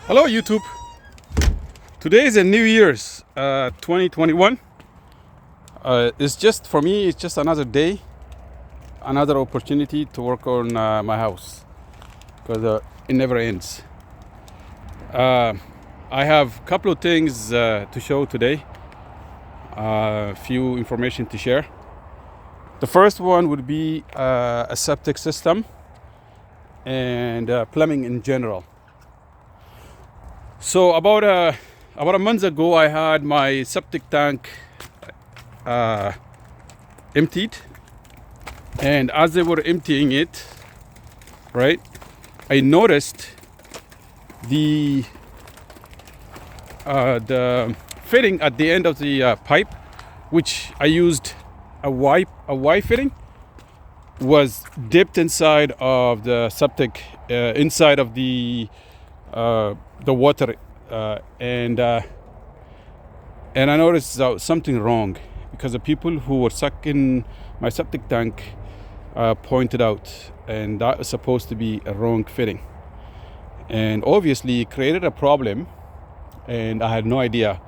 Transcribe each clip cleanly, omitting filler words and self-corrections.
Hello YouTube. Today is a New Year's 2021. It's just for me, it's just another day, another opportunity to work on my house because it never ends. I have a couple of things to show today, a few information to share. The first one would be a septic system and plumbing in general. So about a month ago, I had my septic tank emptied, and as they were emptying it, right, I noticed the fitting at the end of the pipe, which I used a Y fitting, was dipped inside of the septic, inside of the water, and I noticed something wrong because the people who were sucking my septic tank pointed out, and that was supposed to be a wrong fitting, and obviously it created a problem, and I had no idea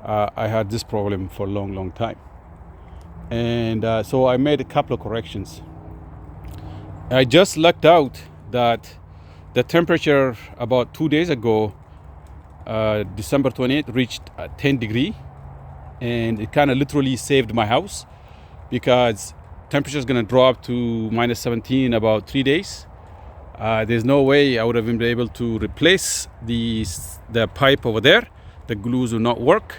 I had this problem for a long time. And so I made a couple of corrections. I just lucked out that the temperature about 2 days ago, December 28th, reached 10 degrees, and it kind of literally saved my house because temperature is going to drop to minus 17 in about 3 days. There's no way I would have been able to replace the pipe over there. The glues would not work,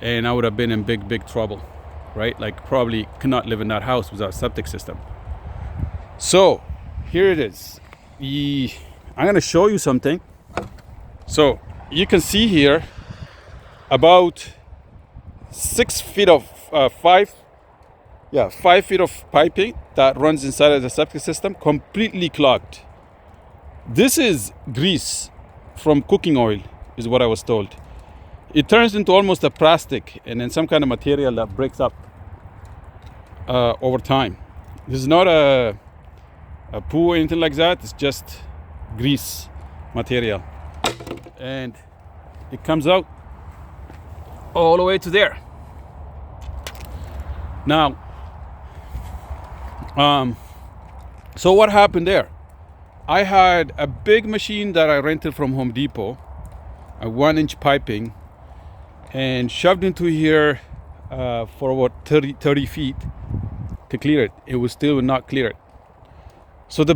and I would have been in big trouble, right? Like probably could not live in that house without a septic system. So here it is. I'm going to show you something. So you can see here about 6 feet of 5 feet of piping that runs inside of the septic system, completely clogged. This is grease from cooking oil, is what I was told. It turns into almost a plastic and then some kind of material that breaks up over time. This is not a poo or anything like that. It's just grease material, and it comes out all the way to there. Now, so what happened there? I had a big machine that I rented from Home Depot, a 1-inch piping, and shoved into here for about 30 feet to clear it. It was still not clear it. So the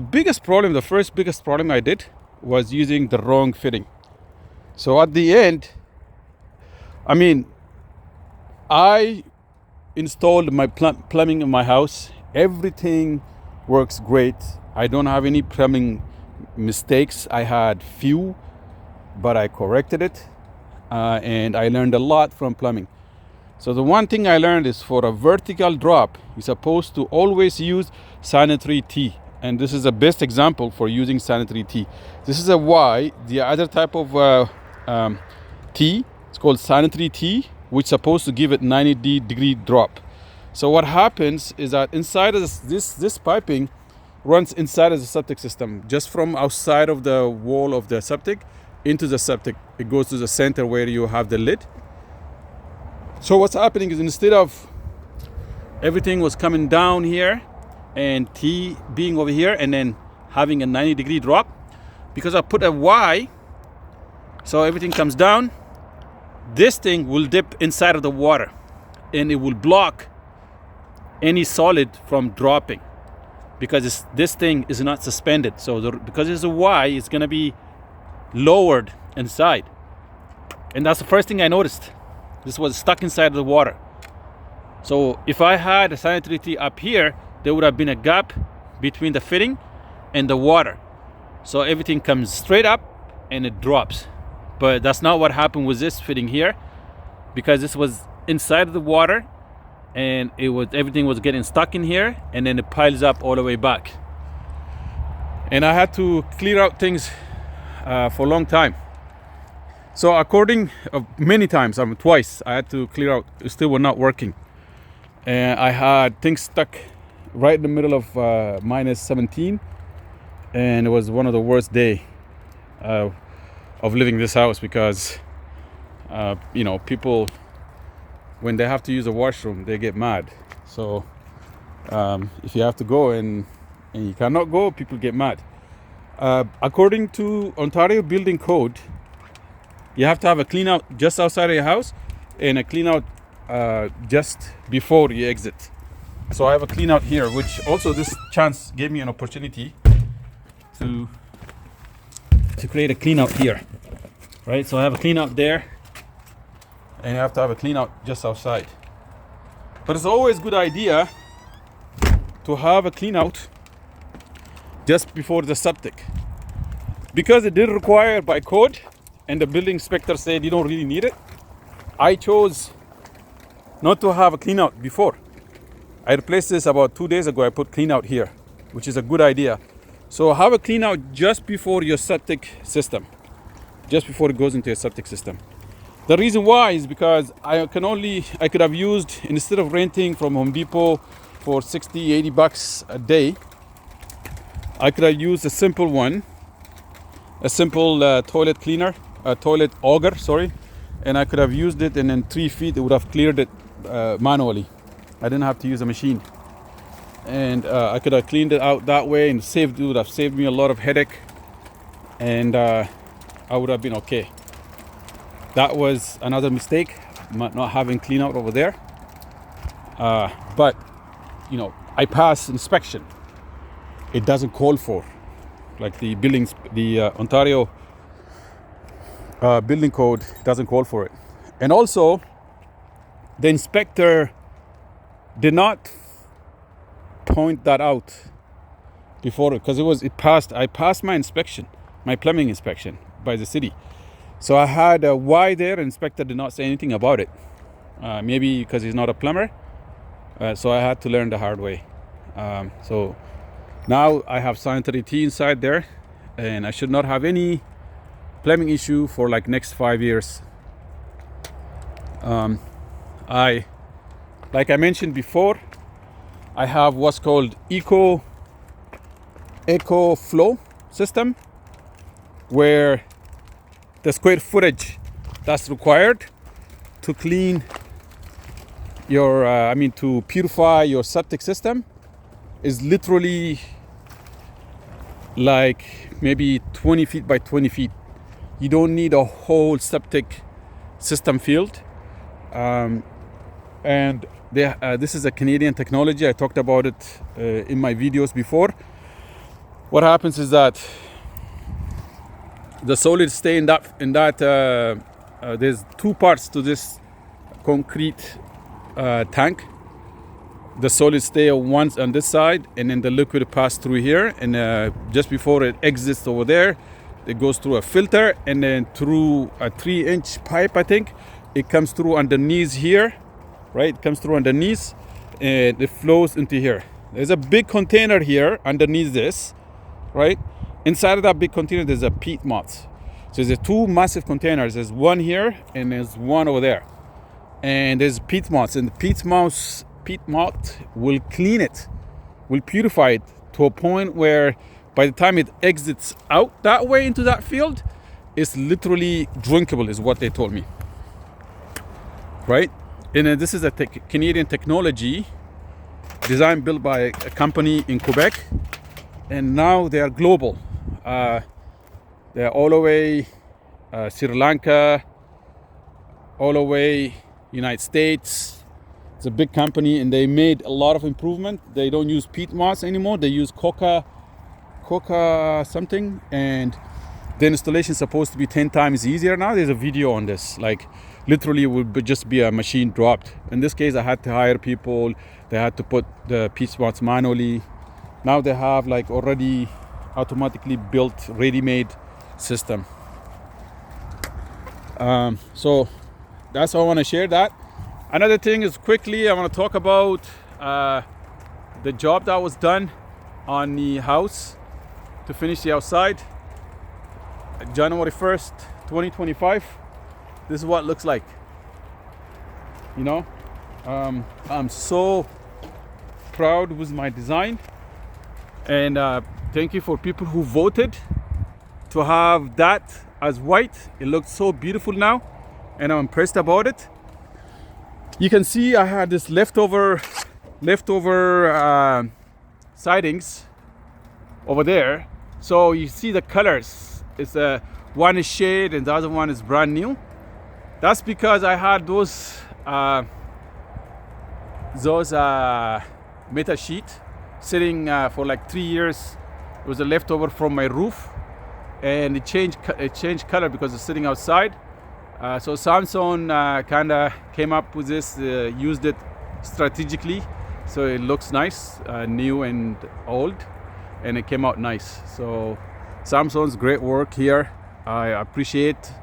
first biggest problem I did was using the wrong fitting. So at the end, I installed my plumbing in my house. Everything works great. I don't have any plumbing mistakes. I had few, but I corrected it, and I learned a lot from plumbing. So the one thing I learned is for a vertical drop, you're supposed to always use sanitary tea. And this is the best example for using sanitary tea. This is a Y. The other type of tea, it's called sanitary tea, which is supposed to give it 90-degree drop. So what happens is that inside of this piping runs inside of the septic system, just from outside of the wall of the septic into the septic. It goes to the center where you have the lid. So what's happening is instead of everything was coming down here and tea being over here and then having a 90-degree drop, because I put a Y, so everything comes down, this thing will dip inside of the water and it will block any solid from dropping, because this thing is not suspended. So because it's a Y, it's going to be lowered inside. And that's the first thing I noticed. This was stuck inside the water. So if I had a sanitary tea up here, there would have been a gap between the fitting and the water. So everything comes straight up and it drops. But that's not what happened with this fitting here, because this was inside of the water and everything was getting stuck in here, and then it piles up all the way back. And I had to clear out things for a long time. So many times, twice, I had to clear out. It still were not working. And I had things stuck right in the middle of minus 17, and it was one of the worst day. of living in this house, because you know, people, when they have to use a washroom, they get mad. So if you have to go and you cannot go, people get mad. According to Ontario Building Code, you have to have a clean out just outside of your house and a clean out just before you exit. So I have a clean out here, which also this chance gave me an opportunity to create a clean out here, right? So I have a clean out there, and you have to have a clean out just outside. But it's always a good idea to have a clean out just before the septic, because it did require by code, and the building inspector said you don't really need it. I chose not to have a clean out before. I replaced this about 2 days ago. I put clean out here, which is a good idea. So have a clean out just before your septic system, just before it goes into your septic system. The reason why is because I could have used, instead of renting from Home Depot for 60, 80 bucks a day, I could have used a simple one, a simple toilet cleaner, a toilet auger, sorry, and I could have used it, and in 3 feet it would have cleared it manually. I didn't have to use a machine, and I could have cleaned it out that way, and it would have saved me a lot of headache, and I would have been okay. That was another mistake, not having clean out over there. But you know, I passed inspection. It doesn't call for, like the Ontario building code doesn't call for it. And also, the inspector did not point that out before, because I passed my inspection, my plumbing inspection by the city. So I had a why there. Inspector did not say anything about it. Maybe because he's not a plumber. So I had to learn the hard way. So now I have sanitary tea inside there, and I should not have any plumbing issue for like next 5 years. Like I mentioned before, I have what's called eco flow system, where the square footage that's required to clean your, to purify your septic system is literally like maybe 20 feet by 20 feet. You don't need a whole septic system field. And this is a Canadian technology. I talked about it in my videos before. What happens is that the solids stay in that there's two parts to this concrete tank. The solids stay once on this side, and then the liquid pass through here, and just before it exits over there, it goes through a filter, and then through a 3-inch pipe, I think it comes through underneath here, right? It comes through underneath, and it flows into here. There's a big container here underneath this, right? Inside of that big container, there's a peat moth. So there's two massive containers. There's one here, and there's one over there. And there's peat moths, and the peat moth will clean it, will purify it to a point where by the time it exits out that way into that field, it's literally drinkable, is what they told me, right? And this is a Canadian technology designed, built by a company in Quebec, and now they are global. They're all the way Sri Lanka, all the way United States. It's a big company, and they made a lot of improvement. They don't use peat moss anymore. They use coca something, and the installation is supposed to be 10 times easier now. There's a video on this. Like literally, it would just be a machine dropped. In this case, I had to hire people. They had to put the peat moss manually. Now they have like already automatically built, ready-made system. So that's how I want to share that. Another thing is, quickly I want to talk about the job that was done on the house to finish the outside. January 1st 2025, this is what it looks like. You know, I'm so proud with my design, and thank you for people who voted to have that as white. It looks so beautiful now, and I'm impressed about it. You can see I had this leftover sidings over there. So you see the colors. It's one is shade and the other one is brand new. That's because I had those meta sheet sitting for like 3 years. It was a leftover from my roof, and it changed color because it's sitting outside. So Samsung kind of came up with this, used it strategically, so it looks nice, new and old, and it came out nice. So Samsung's great work here. I appreciate,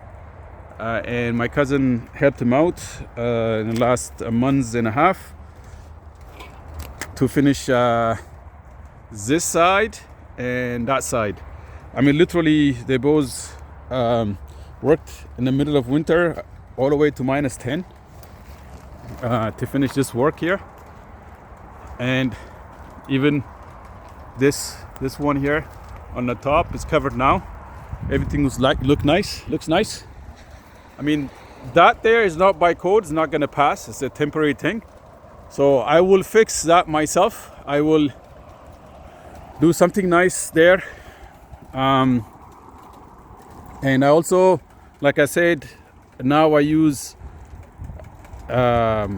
and my cousin helped him out in the last month and a half to finish this side and that side. I mean, literally, they both worked in the middle of winter all the way to -10 to finish this work here. And even this one here on the top is covered now. Everything looks nice. I mean, that there is not by code, it's not gonna pass, it's a temporary thing. So I will fix that myself. I will do something nice there. And I also, like I said, now I use the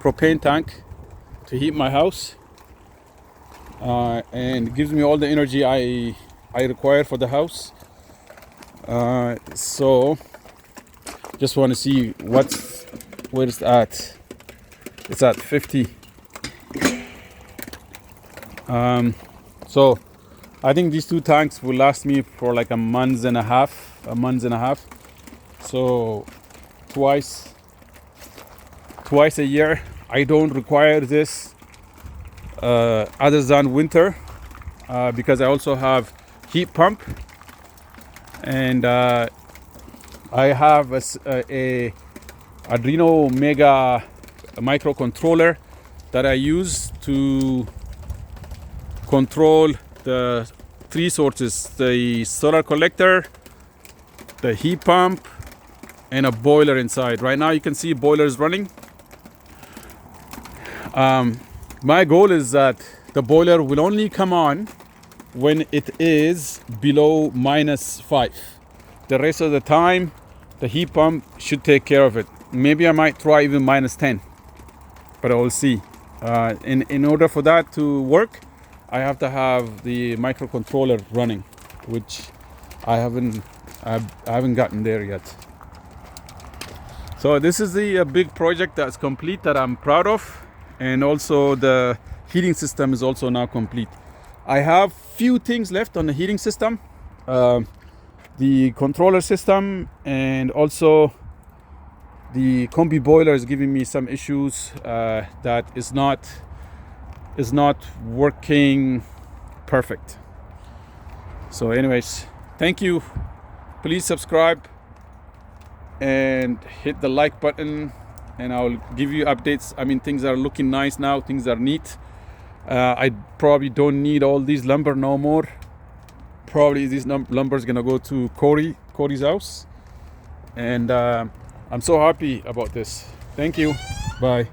propane tank to heat my house, and it gives me all the energy I require for the house. So just want to see where it's at. It's at 50. So I think these two tanks will last me for like a month and a half. So twice a year. I don't require this other than winter, because I also have heat pump, and I have a Arduino Mega microcontroller that I use to control the three sources: the solar collector, the heat pump, and a boiler inside. Right now you can see boiler is running. My goal is that the boiler will only come on when it is below -5. The rest of the time the heat pump should take care of it. Maybe I might try even -10, but I will see. In order for that to work, I have to have the microcontroller running, which I haven't gotten there yet. So this is the big project that's complete, that I'm proud of, and also the heating system is also now complete. I have few things left on the heating system, the controller system, and also the combi boiler is giving me some issues that is not working perfect. So anyways, thank you. Please subscribe and hit the like button, and I'll give you updates. I mean, things are looking nice now, things are neat. I probably don't need all these lumber no more. Probably these lumber is gonna go to Corey's house, and I'm so happy about this. Thank you. Bye.